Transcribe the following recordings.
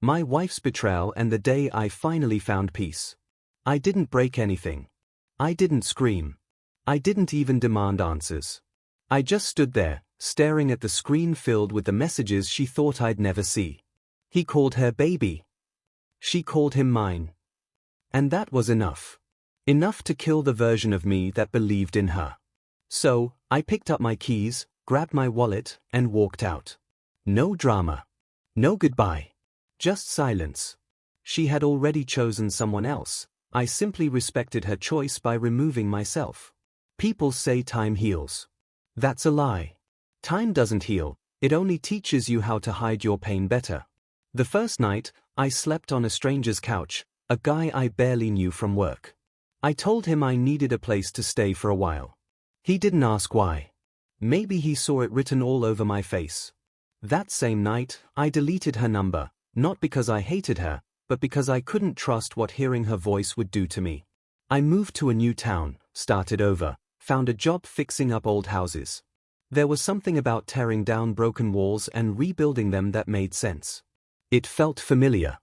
My wife's betrayal and the day I finally found peace. I didn't break anything. I didn't scream. I didn't even demand answers. I just stood there, staring at the screen filled with the messages she thought I'd never see. He called her baby. She called him mine. And that was enough. Enough to kill the version of me that believed in her. So, I picked up my keys, grabbed my wallet, and walked out. No drama. No goodbye. Just silence. She had already chosen someone else. I simply respected her choice by removing myself. People say time heals. That's a lie. Time doesn't heal, it only teaches you how to hide your pain better. The first night, I slept on a stranger's couch, a guy I barely knew from work. I told him I needed a place to stay for a while. He didn't ask why. Maybe he saw it written all over my face. That same night, I deleted her number, not because I hated her, but because I couldn't trust what hearing her voice would do to me. I moved to a new town, started over, found a job fixing up old houses. There was something about tearing down broken walls and rebuilding them that made sense. It felt familiar.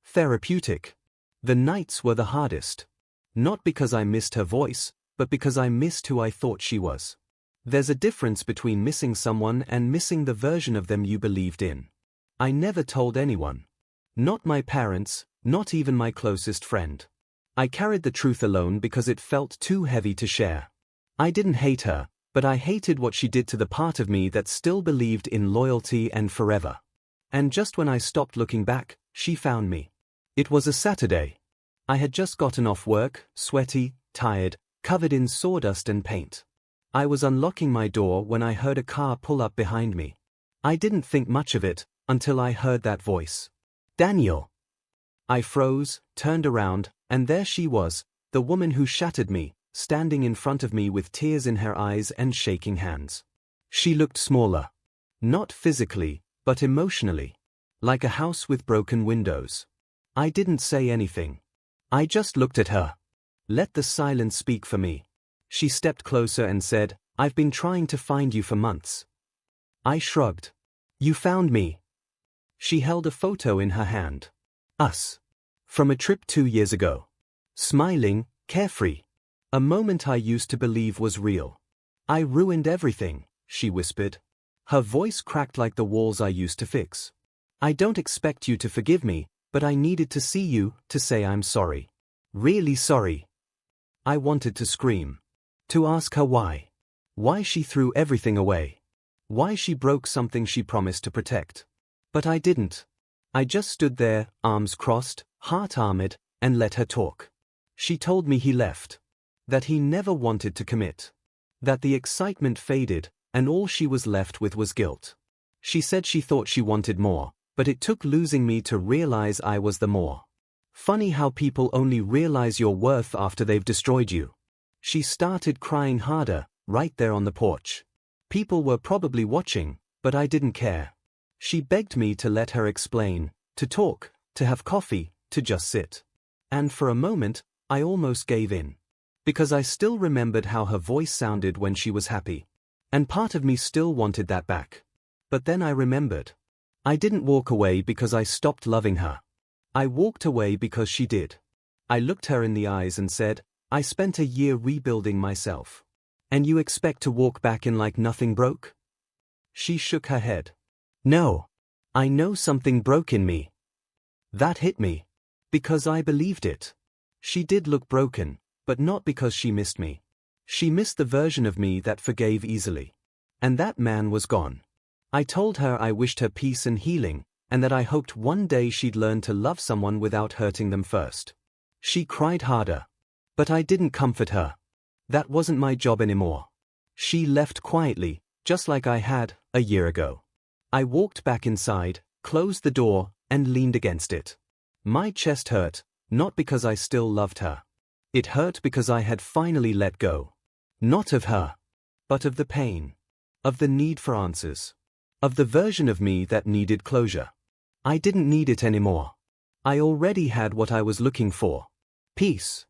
Therapeutic. The nights were the hardest. Not because I missed her voice, but because I missed who I thought she was. There's a difference between missing someone and missing the version of them you believed in. I never told anyone. Not my parents, not even my closest friend. I carried the truth alone because it felt too heavy to share. I didn't hate her, but I hated what she did to the part of me that still believed in loyalty and forever. And just when I stopped looking back, she found me. It was a Saturday. I had just gotten off work, sweaty, tired, covered in sawdust and paint. I was unlocking my door when I heard a car pull up behind me. I didn't think much of it, until I heard that voice. Daniel. I froze, turned around, and there she was, the woman who shattered me, standing in front of me with tears in her eyes and shaking hands. She looked smaller. Not physically, but emotionally. Like a house with broken windows. I didn't say anything. I just looked at her. Let the silence speak for me. She stepped closer and said, "I've been trying to find you for months." I shrugged. "You found me." She held a photo in her hand. Us. From a trip 2 years ago. Smiling, carefree. A moment I used to believe was real. "I ruined everything," she whispered. Her voice cracked like the walls I used to fix. "I don't expect you to forgive me, but I needed to see you, to say I'm sorry. Really sorry." I wanted to scream. To ask her why. Why she threw everything away. Why she broke something she promised to protect. But I didn't. I just stood there, arms crossed, heart armored, and let her talk. She told me he left. That he never wanted to commit. That the excitement faded, and all she was left with was guilt. She said she thought she wanted more, but it took losing me to realize I was the more. Funny how people only realize your worth after they've destroyed you. She started crying harder, right there on the porch. People were probably watching, but I didn't care. She begged me to let her explain, to talk, to have coffee, to just sit. And for a moment, I almost gave in. Because I still remembered how her voice sounded when she was happy. And part of me still wanted that back. But then I remembered. I didn't walk away because I stopped loving her. I walked away because she did. I looked her in the eyes and said, "I spent a year rebuilding myself. And you expect to walk back in like nothing broke?" She shook her head. "No. I know something broke in me." That hit me. Because I believed it. She did look broken, but not because she missed me. She missed the version of me that forgave easily. And that man was gone. I told her I wished her peace and healing, and that I hoped one day she'd learn to love someone without hurting them first. She cried harder. But I didn't comfort her. That wasn't my job anymore. She left quietly, just like I had, a year ago. I walked back inside, closed the door, and leaned against it. My chest hurt, not because I still loved her. It hurt because I had finally let go. Not of her, but of the pain. Of the need for answers. Of the version of me that needed closure. I didn't need it anymore. I already had what I was looking for. Peace.